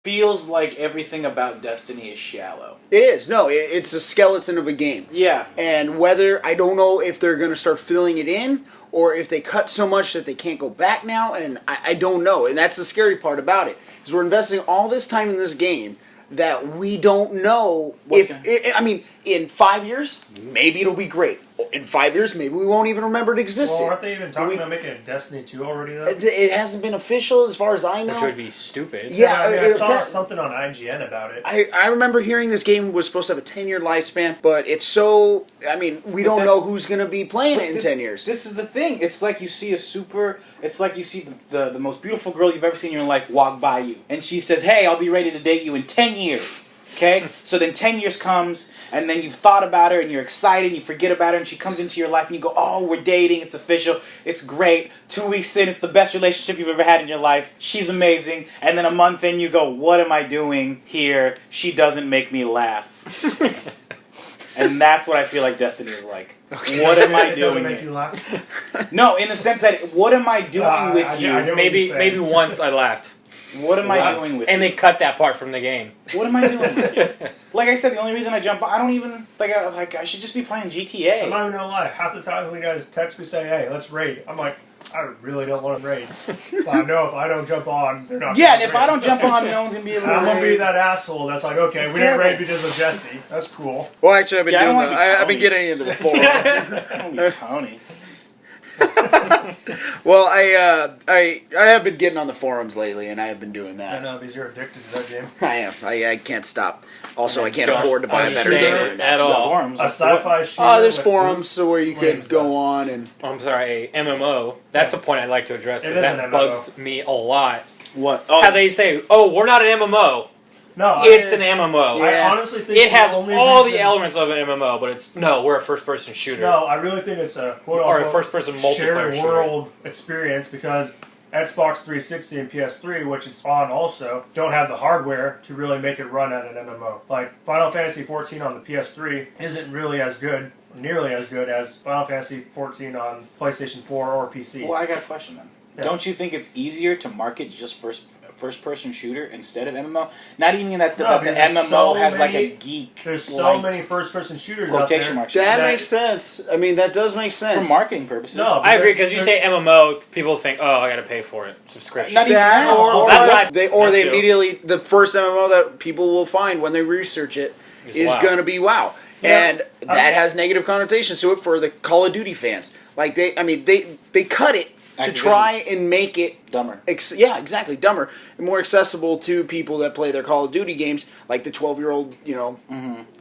feels like everything about Destiny is shallow. It is. No, it's a skeleton of a game. Yeah. And I don't know if they're going to start filling it in or if they cut so much that they can't go back now, and I don't know. And that's the scary part about it, is we're investing all this time in this game that we don't know in 5 years, maybe it'll be great. In 5 years, maybe we won't even remember it existed. Well, aren't they even talking about making a Destiny 2 already, though? It hasn't been official as far as I know. Which would be stupid. Yeah, I saw something on IGN about it. I remember hearing this game was supposed to have a 10-year lifespan, but it's so... we don't know who's going to be playing it in 10 years. This is the thing. It's like you see It's like you see the most beautiful girl you've ever seen in your life walk by you. And she says, hey, I'll be ready to date you in 10 years. Okay? So then 10 years comes, and then you've thought about her, and you're excited, you forget about her, and she comes into your life, and you go, oh, we're dating, it's official, it's great. 2 weeks in, it's the best relationship you've ever had in your life. She's amazing. And then a month in, you go, what am I doing here? She doesn't make me laugh. And that's what I feel like Destiny is like. Okay. What am I doing? It doesn't make you laugh? No, in the sense that, what am I doing with you? Maybe once I laughed. What am I doing with you? And they cut that part from the game. What am I doing with you? Like I said, the only reason I jump on, I don't even, I should just be playing GTA. I'm not even gonna lie, half the time when you guys text me saying, hey, let's raid, I'm like, I really don't want to raid. But I know if I don't jump on, they're not Yeah, and if I don't jump on, no one's going to be able to I'm going to be that asshole that's like, okay, we didn't raid because of Jesse. That's cool. Well, actually, I've been getting into the forum. I don't be Tony. Well, I have been getting on the forums lately, and I have been doing that. I know, because you're addicted to that game. I am. I can't stop. Also, I can't afford to buy a better game at all. Forums. A sci-fi shooter. There's forums so where you could go on and... I'm sorry, a MMO. That's a point I'd like to address. It is that an MMO. bugs me a lot. What? How they say, we're not an MMO. No, it's an MMO. I honestly think it has all the elements of an MMO, but we're a first-person shooter. No, I really think it's a or a first-person multiplayer shared world experience because Xbox 360 and PS3, which it's on also, don't have the hardware to really make it run at an MMO. Like Final Fantasy 14 on the PS3 isn't really as good, nearly as good as Final Fantasy 14 on PlayStation 4 or PC. Well, I got a question then. Yeah. Don't you think it's easier to market just first-person shooter instead of MMO? Not even that the MMO has like a geek. There's so many first-person shooters out there. That makes sense. I mean, that does make sense. For marketing purposes. No, I agree, because you say MMO, people think, I got to pay for it. Subscription. Not even they immediately, the first MMO that people will find when they research it is going to be WoW. Yeah. And that has negative connotations to it for the Call of Duty fans. Like, they cut it to try and make it dumber. Exactly, dumber and more accessible to people that play their Call of Duty games, like the 12-year-old,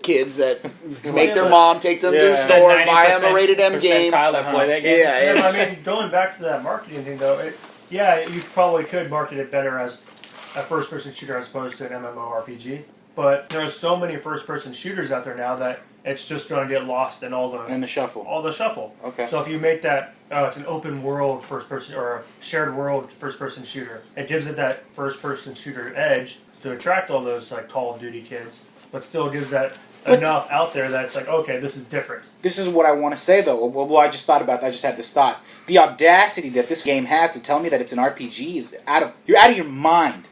kids that make their mom take them to the store, buy them a rated M game. That play that game. Yeah, I mean, going back to that marketing thing though, you probably could market it better as a first-person shooter as opposed to an MMORPG. But there's so many first-person shooters out there now that it's just going to get lost in the shuffle. All the shuffle. Okay. So if you make that, it's an open world first-person or a shared world first-person shooter, it gives it that first-person shooter edge to attract all those like Call of Duty kids, but still gives that enough out there that it's like, okay, this is different. This is what I want to say though. Well, I just thought about that. I just had this thought. The audacity that this game has to tell me that it's an RPG is you're out of your mind.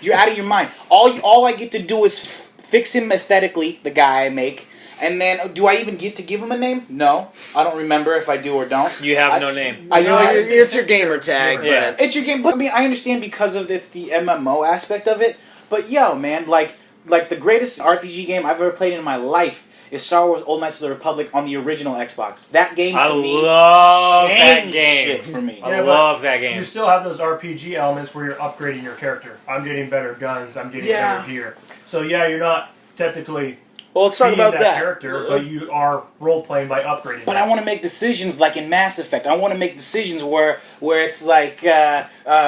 You're out of your mind. All I get to do is fix him aesthetically, the guy I make, and then do I even get to give him a name? No, I don't remember if I do or don't. You have no name. It's your gamer tag. Yeah, it's your game. But I mean, I understand because of it's the MMO aspect of it. But man, like the greatest RPG game I've ever played in my life is Star Wars: Old Knights of the Republic on the original Xbox. That game to me changed shit for me. I love that game. You still have those RPG elements where you're upgrading your character. I'm getting better guns. I'm getting better gear. So you're not technically let's talk about that character, but you are role playing by upgrading. But I want to make decisions like in Mass Effect. I want to make decisions where it's like,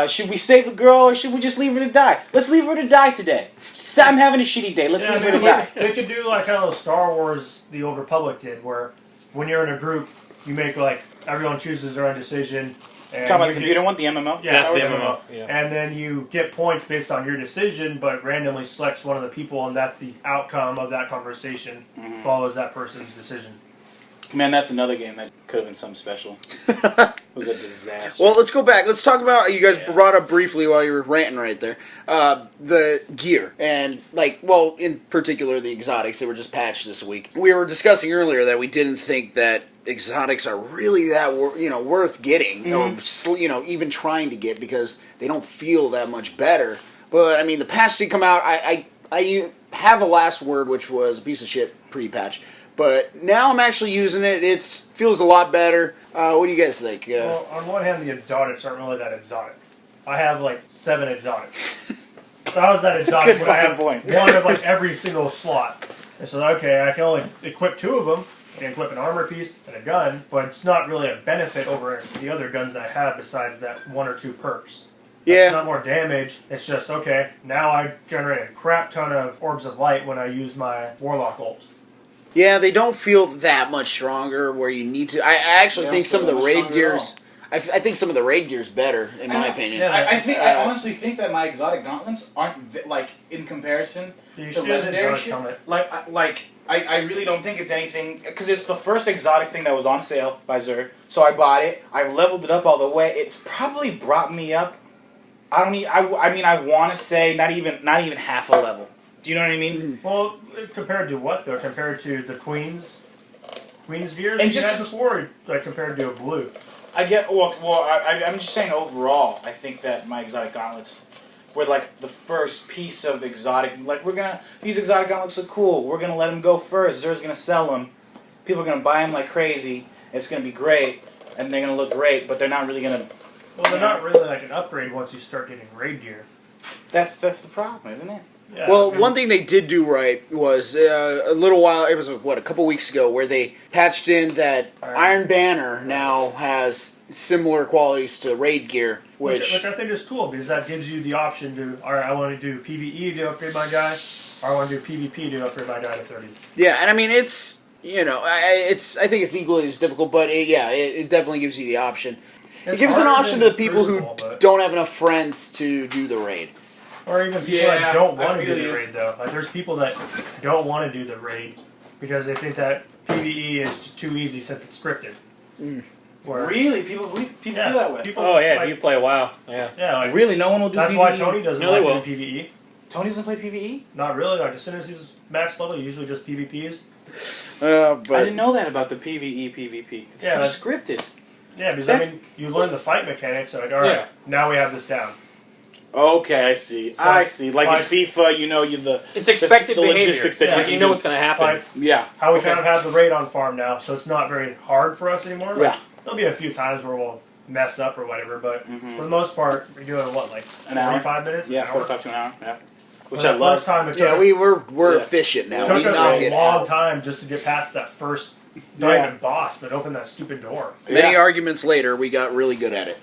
should we save the girl or should we just leave her to die? Let's leave her to die today. I'm having a shitty day. Let's leave her to die. They could do like how Star Wars: The Old Republic did, where when you're in a group, you make like everyone chooses their own decision. And talking about the computer one, the MMO? Yeah, that's the MMO. Yeah. And then you get points based on your decision, but randomly selects one of the people, and that's the outcome of that conversation. Follows that person's decision. Man, that's another game that could have been something special. It was a disaster. Well, let's go back. Let's talk about, you guys brought up briefly while you were ranting right there, the gear. And, in particular, the exotics. They were just patched this week. We were discussing earlier that we didn't think that exotics are really that worth getting, or even trying to get, because they don't feel that much better. But, I mean, the patch did come out. I have a last word, which was a piece of shit pre-patch. But now I'm actually using it. It feels a lot better. What do you guys think? Well, on one hand, the exotics aren't really that exotic. I have 7 exotics. So I was that exotic when I have one of every single slot. And so, okay, I can only equip 2 of them. I can equip an armor piece and a gun, but it's not really a benefit over the other guns that I have besides that 1 or 2 perks. Yeah. It's not more damage. It's just, okay, now I generate a crap ton of orbs of light when I use my Warlock ult. Yeah, they don't feel that much stronger where you need to. I actually think some of the raid gears. I think some of the raid gear's better, in my opinion. Yeah, I honestly think that my exotic gauntlets aren't in comparison to legendary shit. I really don't think it's anything, because it's the first exotic thing that was on sale by Xur. So I bought it. I leveled it up all the way. It probably brought me up. I want to say not even half a level. Do you know what I mean? Well, compared to what though? Compared to the Queen's gear that and you had before, or compared to a blue? I'm just saying overall. I think that my exotic gauntlets were the first piece of exotic. These exotic gauntlets look cool. We're gonna let them go first. Xur's gonna sell them. People are gonna buy them like crazy. It's gonna be great, and they're gonna look great. But they're not really gonna. Well, they're not really an upgrade once you start getting raid gear. That's the problem, isn't it? Yeah, well, one thing they did do right was a little while, it was a couple weeks ago, where they patched in that Iron Banner now has similar qualities to raid gear. Which I think is cool, because that gives you the option to, alright, I want to do PvE to upgrade my guy, or I want to do PvP to upgrade my guy to 30. Yeah, and I mean, it's, I think it's equally as difficult, but it definitely gives you the option. It gives an option to the people who don't have enough friends to do the raid. Or even people that don't want to do the raid, though. There's people that don't want to do the raid because they think that PvE is too easy since it's scripted. Really? People feel that way? If you play WoW. Yeah. Yeah, really? No one will do PvE? That's why Tony doesn't like doing PvE. Tony doesn't play PvE? Not really. As soon as he's max level, usually just PvPs. But I didn't know that about the PvE, PvP. It's too scripted. Yeah, because you learn the fight mechanics, so alright, now we have this down. Okay, I see. I see. Like in FIFA, it's expected the behavior. Logistics that you know what's going to happen. How we kind of have the raid on farm now, so it's not very hard for us anymore. Yeah. There'll be a few times where we'll mess up or whatever, but for the most part, we're doing an hour? 45 minutes? Yeah, 45 to an hour. Yeah. Which I love. We're efficient now. It took us a long time just to get past that first, not even boss, but open that stupid door. Many arguments later, we got really good at it.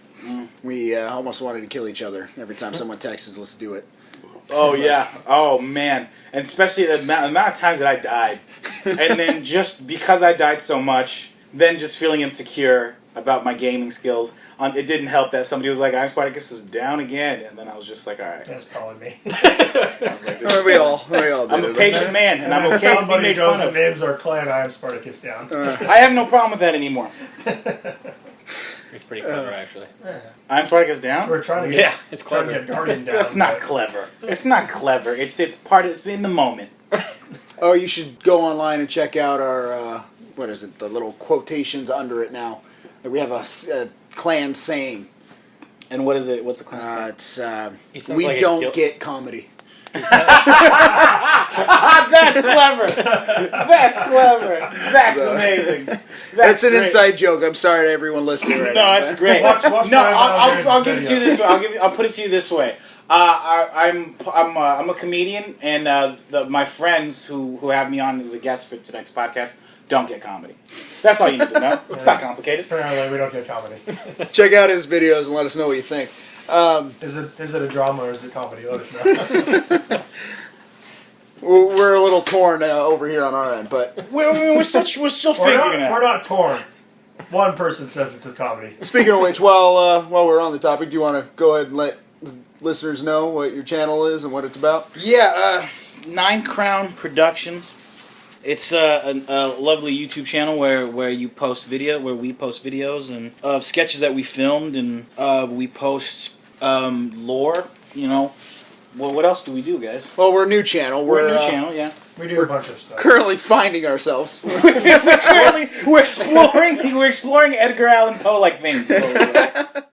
We almost wanted to kill each other every time someone texted, let's do it. Oh, yeah. Oh, man. And especially the amount of times that I died. And then just because I died so much, then just feeling insecure about my gaming skills. It didn't help that somebody was like, I'm Spartacus is down again. And then I was just like, all right. That's probably me. We all did. I'm a patient man, and I'm okay to be made fun of. Names our clan, I am Spartacus down. I have no problem with that anymore. It's pretty clever, actually. I'm Spartacus down? We're trying to get, it's clever. Get Guardian down. That's not clever. It's not clever. It's in the moment. Oh, you should go online and check out our, the little quotations under it now. We have a clan saying. And what is it? What's the clan saying? It's, we like don't get comedy. That's clever. That's clever. That's amazing. That's an inside joke. I'm sorry to everyone listening right now. No, that's great. I'll give it to you this way. I'll put it to you this way. I'm a comedian, and my friends who have me on as a guest for tonight's podcast don't get comedy. That's all you need to know. It's not complicated. Apparently, we don't get comedy. Check out his videos and let us know what you think. Is it a drama or is it comedy? Let us know. We're a little torn over here on our end, but we're still figuring it out. We're not torn. One person says it's a comedy. Speaking of which, while we're on the topic, do you want to go ahead and let the listeners know what your channel is and what it's about? Yeah, 9 Crown Productions. It's a lovely YouTube channel where we post videos and of sketches that we filmed, and we post lore. You know, well, what else do we do, guys? Well, we're a new channel. We're a new channel, yeah. We do a bunch of stuff. Currently finding ourselves. we're exploring Edgar Allan Poe like things.